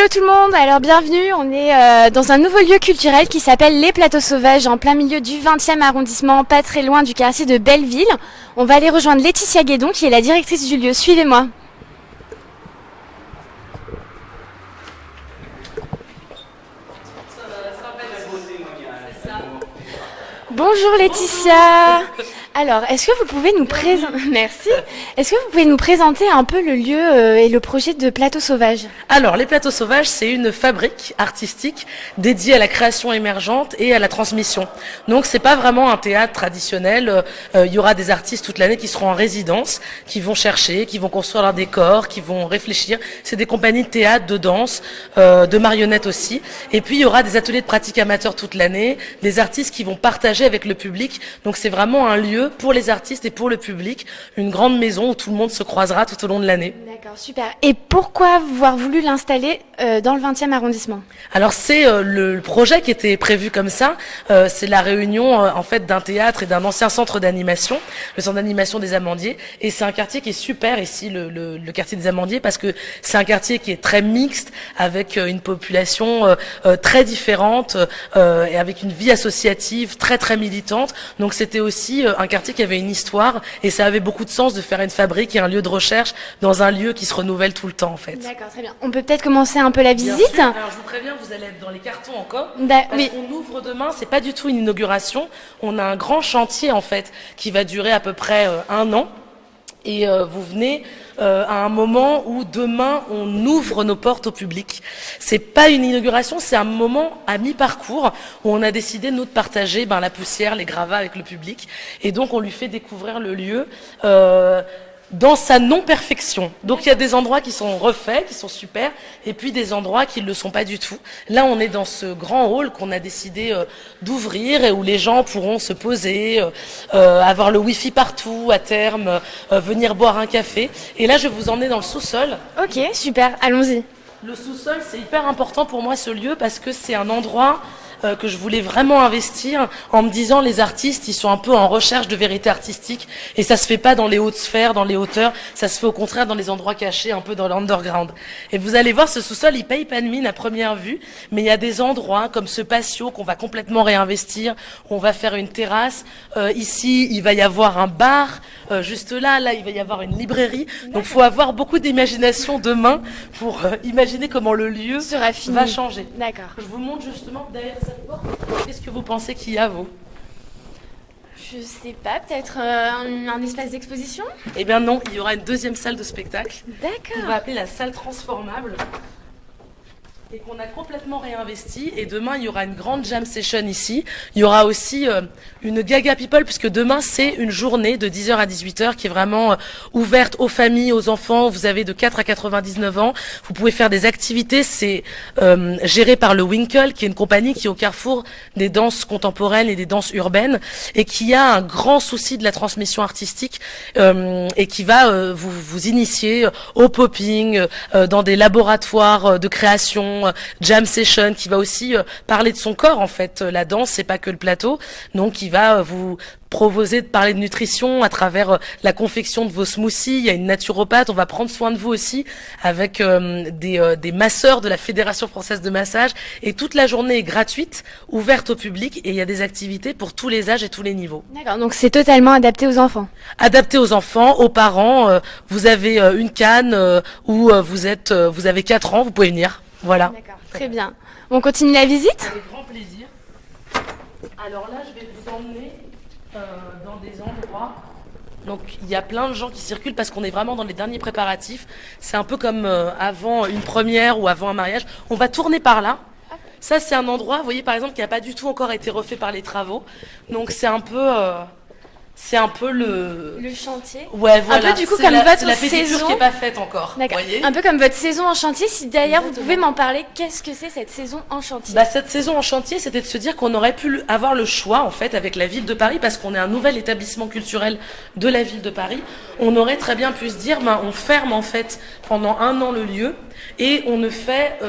Hello tout le monde, alors bienvenue, on est dans un nouveau lieu culturel qui s'appelle les Plateaux Sauvages en plein milieu du 20e arrondissement, pas très loin du quartier de Belleville. On va aller rejoindre Laetitia Guédon qui est la directrice du lieu, suivez-moi. Bonjour Laetitia. Alors, est-ce que vous pouvez nous présenter Merci. Est-ce que vous pouvez nous présenter un peu le lieu et le projet de Plateaux Sauvages? Alors, les Plateaux Sauvages, c'est une fabrique artistique dédiée à la création émergente et à la transmission. Donc, c'est pas vraiment un théâtre traditionnel. Il y aura des artistes toute l'année qui seront en résidence, qui vont chercher, qui vont construire leur décor, qui vont réfléchir. C'est des compagnies de théâtre, de danse, de marionnettes aussi. Et puis, il y aura des ateliers de pratique amateur toute l'année, des artistes qui vont partager avec le public. Donc, c'est vraiment un lieu pour les artistes et pour le public, une grande maison où tout le monde se croisera tout au long de l'année. D'accord, super. Et pourquoi avoir voulu l'installer dans le 20e arrondissement? Alors c'est le projet qui était prévu comme ça, c'est la réunion en fait d'un théâtre et d'un ancien centre d'animation, le centre d'animation des Amandiers, et c'est un quartier qui est super ici, le quartier des Amandiers, parce que c'est un quartier qui est très mixte, avec une population très différente et avec une vie associative très très militante. Donc c'était aussi un quartier qui avait une histoire et ça avait beaucoup de sens de faire une fabrique et un lieu de recherche dans un lieu qui se renouvelle tout le temps en fait. D'accord, très bien. On peut peut-être commencer un peu la visite. Bien sûr. Alors je vous préviens, vous allez être dans les cartons encore. Parce qu'on ouvre demain, c'est pas du tout une inauguration. On a un grand chantier en fait qui va durer à peu près 1 an. Et vous venez à un moment où demain on ouvre nos portes au public. C'est pas une inauguration, c'est un moment à mi-parcours où on a décidé nous de partager la poussière, les gravats avec le public, et donc on lui fait découvrir le lieu. Dans sa non-perfection. Donc il y a des endroits qui sont refaits, qui sont super, et puis des endroits qui ne le sont pas du tout. Là, on est dans ce grand hall qu'on a décidé d'ouvrir et où les gens pourront se poser, avoir le wifi partout à terme, venir boire un café. Et là, je vais vous emmener dans le sous-sol. Ok, super, allons-y. Le sous-sol, c'est hyper important pour moi ce lieu parce que c'est un endroit que je voulais vraiment investir en me disant les artistes ils sont un peu en recherche de vérité artistique et ça se fait pas dans les hautes sphères, dans les hauteurs, ça se fait au contraire dans les endroits cachés, un peu dans l'underground. Et vous allez voir ce sous-sol il paye pas de mine à première vue, mais il y a des endroits comme ce patio qu'on va complètement réinvestir, on va faire une terrasse, ici il va y avoir un bar, juste là il va y avoir une librairie, donc faut avoir beaucoup d'imagination demain pour imaginer comment le lieu va changer. D'accord. Je vous montre justement derrière cette porte. Qu'est-ce que vous pensez qu'il y a, vous? Je sais pas, peut-être un espace d'exposition? Eh bien non, il y aura une deuxième salle de spectacle. D'accord. On va appeler la salle transformable. Et qu'on a complètement réinvesti. Et demain, il y aura une grande jam session ici. Il y aura aussi une Gaga People, puisque demain, c'est une journée de 10h à 18h qui est vraiment ouverte aux familles, aux enfants. Vous avez de 4 à 99 ans. Vous pouvez faire des activités. C'est géré par le Winkle, qui est une compagnie qui est au carrefour des danses contemporaines et des danses urbaines, et qui a un grand souci de la transmission artistique, et qui va vous initier au popping, dans des laboratoires de création, jam session, qui va aussi parler de son corps en fait. La danse, c'est pas que le plateau, donc il va vous proposer de parler de nutrition à travers la confection de vos smoothies. Il y a une naturopathe, on va prendre soin de vous aussi avec des masseurs de la Fédération française de massage, et toute la journée est gratuite, ouverte au public, et il y a des activités pour tous les âges et tous les niveaux. D'accord, donc c'est totalement adapté aux enfants. Adapté aux enfants, aux parents. Vous avez une canne où vous avez 4 ans, vous pouvez venir. Voilà. D'accord, très bien. On continue la visite? Avec grand plaisir. Alors là, je vais vous emmener dans des endroits. Donc il y a plein de gens qui circulent parce qu'on est vraiment dans les derniers préparatifs. C'est un peu comme avant une première ou avant un mariage. On va tourner par là. Ça, c'est un endroit, vous voyez par exemple, qui n'a pas du tout encore été refait par les travaux. Donc c'est un peu... le chantier. Ouais, voilà. Un peu du coup comme votre la pédicure saison qui est pas faite encore. D'accord. Voyez. Un peu comme votre saison en chantier. Si d'ailleurs vous Exactement. pouvez m'en parler, qu'est-ce que c'est cette saison en chantier? Cette saison en chantier, c'était de se dire qu'on aurait pu avoir le choix en fait avec la ville de Paris, parce qu'on est un nouvel établissement culturel de la ville de Paris. On aurait très bien pu se dire, on ferme en fait pendant 1 an le lieu, et on ne fait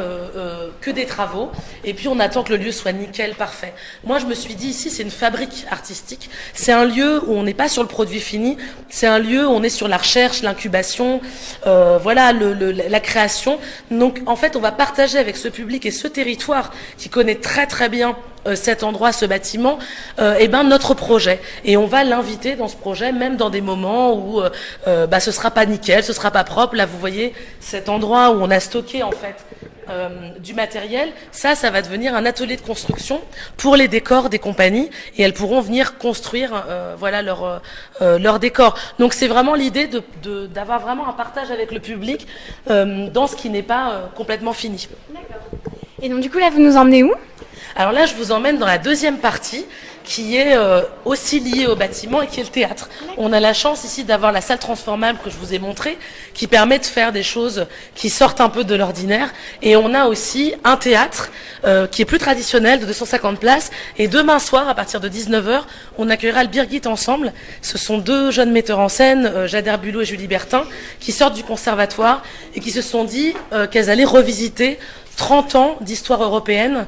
que des travaux, et puis on attend que le lieu soit nickel, parfait. Moi, je me suis dit, ici, c'est une fabrique artistique, c'est un lieu où on n'est pas sur le produit fini, c'est un lieu où on est sur la recherche, l'incubation, voilà, la création. Donc, en fait, on va partager avec ce public et ce territoire qui connaît très très bien cet endroit, ce bâtiment, et ben notre projet. Et on va l'inviter dans ce projet, même dans des moments où ce sera pas nickel, ce sera pas propre. Là, vous voyez cet endroit où on a stocké en fait du matériel. Ça va devenir un atelier de construction pour les décors des compagnies, et elles pourront venir construire voilà leur décor. Donc c'est vraiment l'idée d'avoir vraiment un partage avec le public dans ce qui n'est pas complètement fini. D'accord. Et donc du coup là, vous nous emmenez où ? Alors là, je vous emmène dans la deuxième partie qui est aussi liée au bâtiment et qui est le théâtre. On a la chance ici d'avoir la salle transformable que je vous ai montrée, qui permet de faire des choses qui sortent un peu de l'ordinaire. Et on a aussi un théâtre qui est plus traditionnel, de 250 places. Et demain soir, à partir de 19h, on accueillera le Birgit Ensemble. Ce sont deux jeunes metteurs en scène, Jader Bulot et Julie Bertin, qui sortent du conservatoire et qui se sont dit qu'elles allaient revisiter 30 ans d'histoire européenne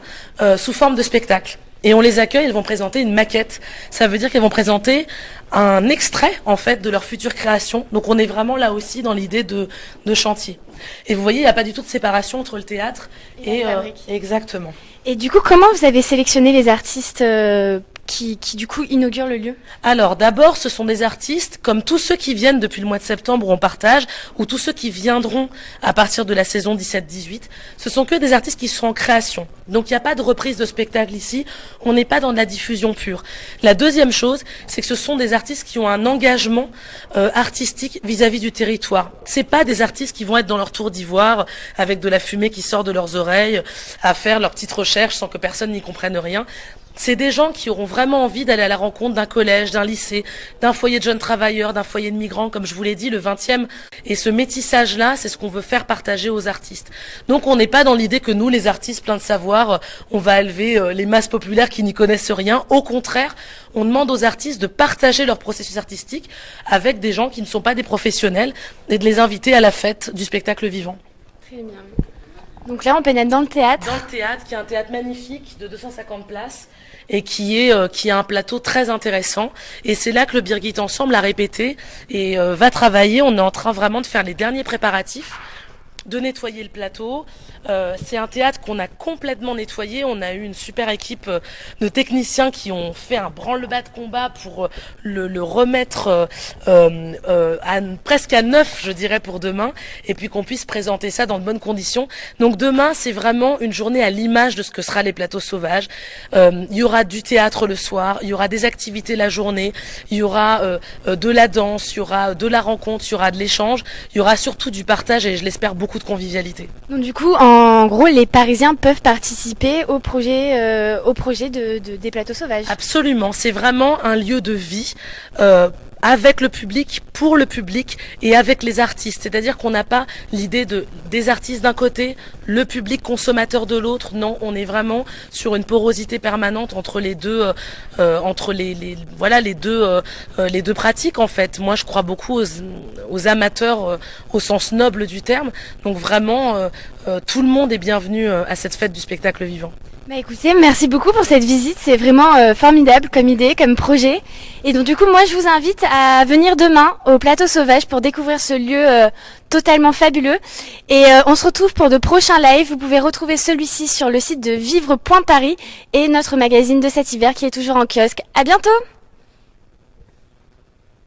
sous forme de spectacle. Et on les accueille, elles vont présenter une maquette. Ça veut dire qu'elles vont présenter un extrait, en fait, de leur future création. Donc on est vraiment là aussi dans l'idée de chantier. Et vous voyez, il n'y a pas du tout de séparation entre le théâtre et la fabrique. Exactement. Et du coup, comment vous avez sélectionné les artistes qui du coup inaugurent le lieu ? Alors d'abord, ce sont des artistes comme tous ceux qui viennent depuis le mois de septembre où on partage, ou tous ceux qui viendront à partir de la saison 17-18. Ce sont que des artistes qui sont en création. Donc il n'y a pas de reprise de spectacle ici, on n'est pas dans de la diffusion pure. La deuxième chose, c'est que ce sont des artistes qui ont un engagement artistique vis-à-vis du territoire. C'est pas des artistes qui vont être dans leur tour d'ivoire avec de la fumée qui sort de leurs oreilles à faire leurs petites recherches sans que personne n'y comprenne rien. C'est des gens qui auront vraiment envie d'aller à la rencontre d'un collège, d'un lycée, d'un foyer de jeunes travailleurs, d'un foyer de migrants, comme je vous l'ai dit, le 20e. Et ce métissage-là, c'est ce qu'on veut faire partager aux artistes. Donc on n'est pas dans l'idée que nous, les artistes pleins de savoir, on va élever les masses populaires qui n'y connaissent rien. Au contraire, on demande aux artistes de partager leur processus artistique avec des gens qui ne sont pas des professionnels et de les inviter à la fête du spectacle vivant. Très bien. Donc là, on pénètre dans le théâtre. Dans le théâtre, qui est un théâtre magnifique de 250 places et qui a un plateau très intéressant. Et c'est là que le Birgit Ensemble a répété et va travailler. On est en train vraiment de faire les derniers préparatifs, de nettoyer le plateau. C'est un théâtre qu'on a complètement nettoyé. On a eu une super équipe de techniciens qui ont fait un branle-bas de combat pour le remettre presque à neuf, je dirais, pour demain, et puis qu'on puisse présenter ça dans de bonnes conditions. Donc demain, c'est vraiment une journée à l'image de ce que sera les plateaux sauvages. Il y aura du théâtre le soir, il y aura des activités la journée, il y aura de la danse, il y aura de la rencontre, il y aura de l'échange, il y aura surtout du partage et je l'espère beaucoup de convivialité. Donc du coup, en gros, les Parisiens peuvent participer au projet des plateaux sauvages. Absolument, c'est vraiment un lieu de vie avec le public, pour le public et avec les artistes. C'est-à-dire qu'on n'a pas l'idée des artistes d'un côté, le public consommateur de l'autre. Non, on est vraiment sur une porosité permanente entre les deux, entre les deux pratiques en fait. Moi, je crois beaucoup aux amateurs au sens noble du terme. Donc vraiment, tout le monde est bienvenu à cette fête du spectacle vivant. Bah écoutez, merci beaucoup pour cette visite, c'est vraiment formidable comme idée, comme projet. Et donc du coup, moi je vous invite à venir demain au Plateau Sauvage pour découvrir ce lieu totalement fabuleux. Et on se retrouve pour de prochains lives. Vous pouvez retrouver celui-ci sur le site de vivre.paris et notre magazine de cet hiver qui est toujours en kiosque. À bientôt!